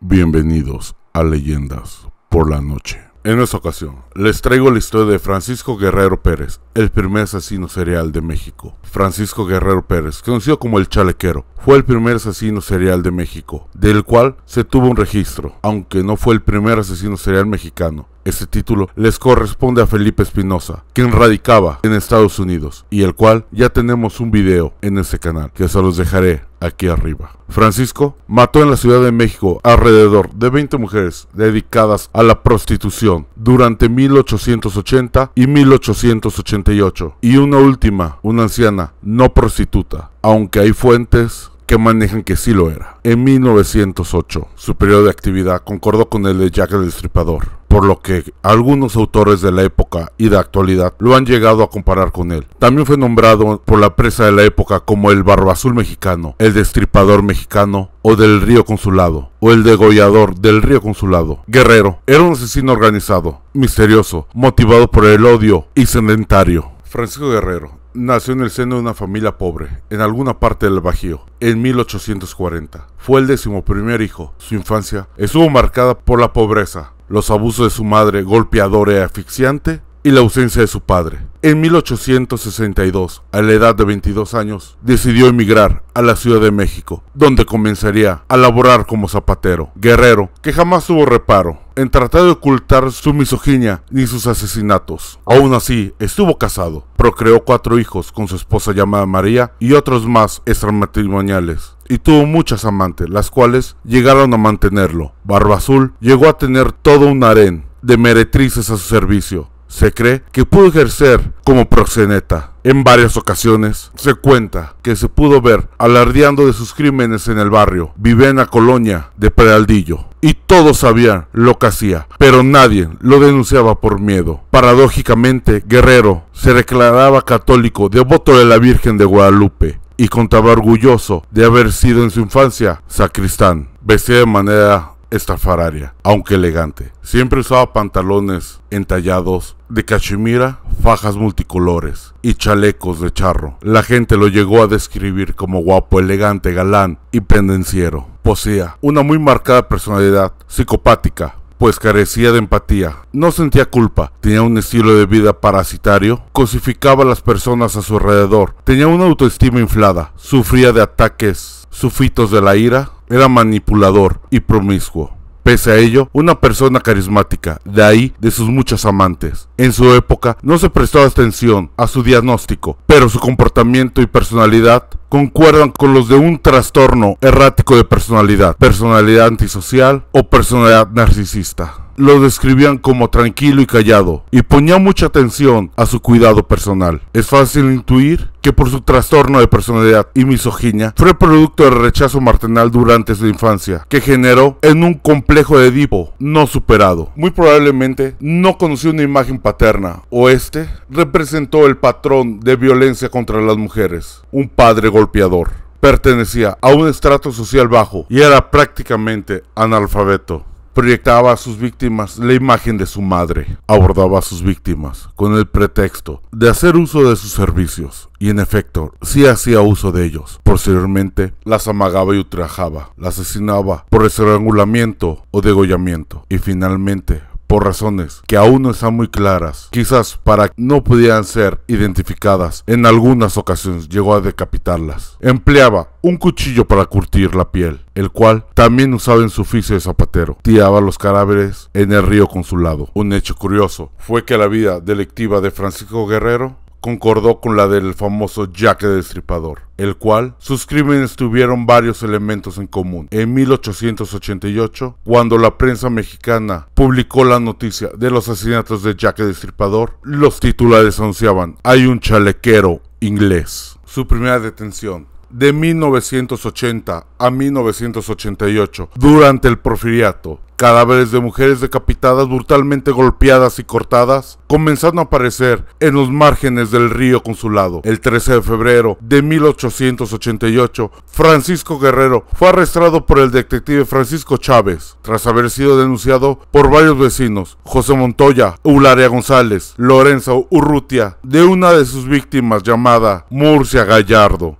Bienvenidos a Leyendas por la Noche. En esta ocasión, les traigo la historia de Francisco Guerrero Pérez, el primer asesino serial de México. Francisco Guerrero Pérez, conocido como el Chalequero, fue el primer asesino serial de México, del cual se tuvo un registro, aunque no fue el primer asesino serial mexicano. Este título les corresponde a Felipe Espinosa, quien radicaba en Estados Unidos, y el cual ya tenemos un video en este canal, que se los dejaré aquí arriba. Francisco mató en la Ciudad de México alrededor de 20 mujeres dedicadas a la prostitución durante 1880 y 1888, y una última, una anciana no prostituta, aunque hay fuentes que manejan que sí lo era. En 1908, su periodo de actividad concordó con el de Jack el Destripador, por lo que algunos autores de la época y de actualidad lo han llegado a comparar con él. También fue nombrado por la prensa de la época como el Barba Azul mexicano, el Destripador mexicano, o del Río Consulado, o el degollador del Río Consulado. Guerrero era un asesino organizado, misterioso, motivado por el odio y sedentario. Francisco Guerrero nació en el seno de una familia pobre, en alguna parte del Bajío, en 1840. Fue el 11º hijo. Su infancia estuvo marcada por la pobreza, los abusos de su madre golpeadora y asfixiante, y la ausencia de su padre. En 1862, a la edad de 22 años, decidió emigrar a la Ciudad de México, donde comenzaría a laborar como zapatero. Guerrero, que jamás tuvo reparo en tratar de ocultar su misoginia ni sus asesinatos. Aún así, estuvo casado, procreó 4 hijos con su esposa llamada María y otros más extramatrimoniales, y tuvo muchas amantes, las cuales llegaron a mantenerlo. Barba Azul llegó a tener todo un harén de meretrices a su servicio. Se cree que pudo ejercer como proxeneta. En varias ocasiones se cuenta que se pudo ver alardeando de sus crímenes en el barrio. Vivía en la colonia de Peraldillo y todos sabían lo que hacía, pero nadie lo denunciaba por miedo. Paradójicamente, Guerrero se declaraba católico, devoto de la Virgen de Guadalupe, y contaba orgulloso de haber sido en su infancia sacristán. Vestía de manera estrafalaria, aunque elegante. Siempre usaba pantalones entallados de cachemira, fajas multicolores y chalecos de charro. La gente lo llegó a describir como guapo, elegante, galán y pendenciero. Poseía una muy marcada personalidad psicopática, pues carecía de empatía, no sentía culpa, tenía un estilo de vida parasitario, cosificaba a las personas a su alrededor, tenía una autoestima inflada, sufría de ataques súbitos de la ira, era manipulador y promiscuo. Pese a ello, una persona carismática, de ahí de sus muchas amantes. En su época no se prestó atención a su diagnóstico, pero su comportamiento y personalidad concuerdan con los de un trastorno errático de personalidad, personalidad antisocial o personalidad narcisista. Lo describían como tranquilo y callado, y ponía mucha atención a su cuidado personal. Es fácil intuir que por su trastorno de personalidad y misoginia fue producto del rechazo maternal durante su infancia, que generó en un complejo de Edipo no superado. Muy probablemente no conoció una imagen paterna, o este representó el patrón de violencia contra las mujeres, un padre golpeador. Pertenecía a un estrato social bajo y era prácticamente analfabeto. Proyectaba a sus víctimas la imagen de su madre. Abordaba a sus víctimas con el pretexto de hacer uso de sus servicios, y en efecto, sí hacía uso de ellos. Posteriormente, las amagaba y ultrajaba, las asesinaba por estrangulamiento o degollamiento, y finalmente, por razones que aún no están muy claras, quizás para que no pudieran ser identificadas, en algunas ocasiones llegó a decapitarlas. Empleaba un cuchillo para curtir la piel, el cual también usaba en su oficio de zapatero. Tiraba los cadáveres en el Río Consulado. Un hecho curioso fue que la vida delictiva de Francisco Guerrero concordó con la del famoso Jack el Destripador, el cual sus crímenes tuvieron varios elementos en común. En 1888, cuando la prensa mexicana publicó la noticia de los asesinatos de Jack el Destripador, los titulares anunciaban: "Hay un chalequero inglés". Su primera detención, de 1980 a 1988, durante el Porfiriato, cadáveres de mujeres decapitadas, brutalmente golpeadas y cortadas, comenzaron a aparecer en los márgenes del Río Consulado. El 13 de febrero de 1888, Francisco Guerrero fue arrestado por el detective Francisco Chávez, tras haber sido denunciado por varios vecinos, José Montoya, Eulalia González, Lorenza Urrutia, de una de sus víctimas llamada Murcia Gallardo.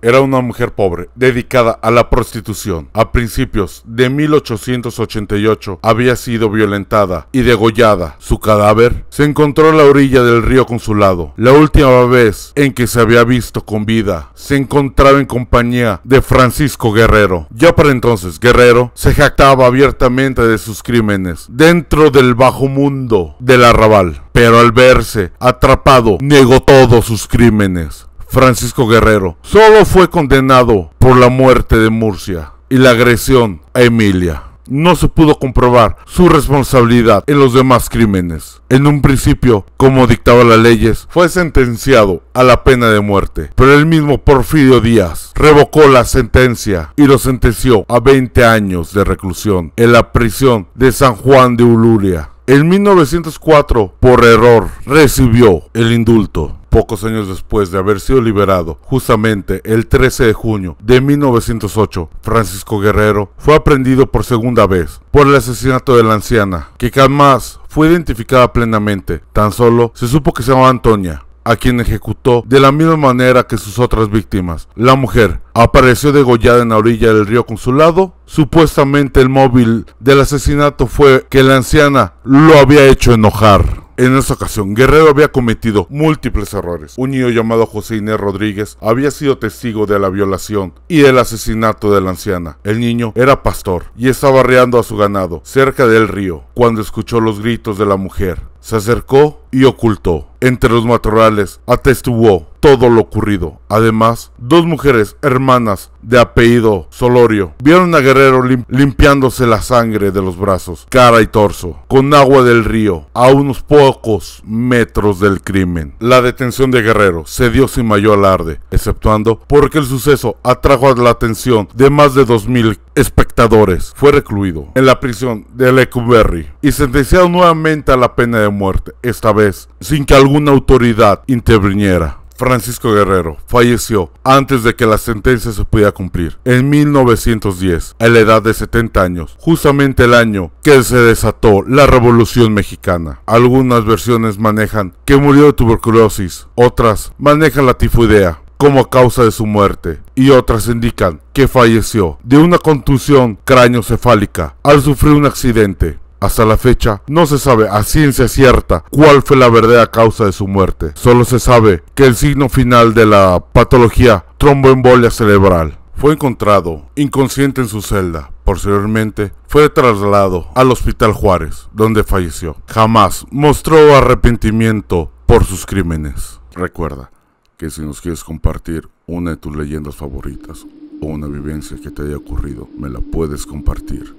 era una mujer pobre, dedicada a la prostitución. A principios de 1888 había sido violentada y degollada. Su cadáver se encontró a la orilla del río Consulado. La última vez en que se había visto con vida, se encontraba en compañía de Francisco Guerrero. Ya para entonces, Guerrero se jactaba abiertamente de sus crímenes dentro del bajo mundo del arrabal, pero al verse atrapado, negó todos sus crímenes. Francisco Guerrero solo fue condenado por la muerte de Murcia y la agresión a Emilia. No se pudo comprobar su responsabilidad en los demás crímenes. En un principio, como dictaban las leyes, fue sentenciado a la pena de muerte, pero el mismo Porfirio Díaz revocó la sentencia y lo sentenció a 20 años de reclusión en la prisión de San Juan de Uluria. En 1904, por error, recibió el indulto. Pocos años después de haber sido liberado, justamente el 13 de junio de 1908, Francisco Guerrero fue aprehendido por segunda vez por el asesinato de la anciana, que jamás fue identificada plenamente. Tan solo se supo que se llamaba Antonia, a quien ejecutó de la misma manera que sus otras víctimas. La mujer apareció degollada en la orilla del río Consulado. Supuestamente el móvil del asesinato fue que la anciana lo había hecho enojar. En esa ocasión, Guerrero había cometido múltiples errores. Un niño llamado José Inés Rodríguez había sido testigo de la violación y el asesinato de la anciana. El niño era pastor y estaba arreando a su ganado cerca del río cuando escuchó los gritos de la mujer. Se acercó y ocultó. Entre los matorrales atestiguó todo lo ocurrido. Además, dos mujeres hermanas de apellido Solorio vieron a Guerrero limpiándose la sangre de los brazos, cara y torso con agua del río a unos pocos metros del crimen. La detención de Guerrero se dio sin mayor alarde, exceptuando porque el suceso atrajo la atención de más de 2000 espectadores. Fue recluido en la prisión de Lecumberri y sentenciado nuevamente a la pena de muerte, esta vez sin que alguna autoridad interviniera. Francisco Guerrero falleció antes de que la sentencia se pudiera cumplir, en 1910, a la edad de 70 años, justamente el año que se desató la Revolución Mexicana. Algunas versiones manejan que murió de tuberculosis, otras manejan la tifoidea como causa de su muerte, y otras indican que falleció de una contusión craneoencefálica al sufrir un accidente. Hasta la fecha no se sabe a ciencia cierta cuál fue la verdadera causa de su muerte. Solo se sabe que el signo final de la patología tromboembolia cerebral. Fue encontrado inconsciente en su celda. Posteriormente fue trasladado al Hospital Juárez, donde falleció. Jamás mostró arrepentimiento por sus crímenes. Recuerda que si nos quieres compartir una de tus leyendas favoritas o una vivencia que te haya ocurrido, me la puedes compartir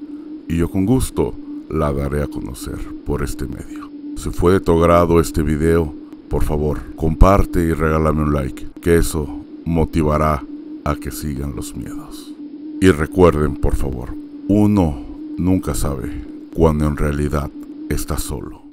y yo con gusto la daré a conocer por este medio. Si fue de tu agrado este video, por favor, comparte y regálame un like, que eso motivará a que sigan los miedos. Y recuerden, por favor, uno nunca sabe cuando en realidad está solo.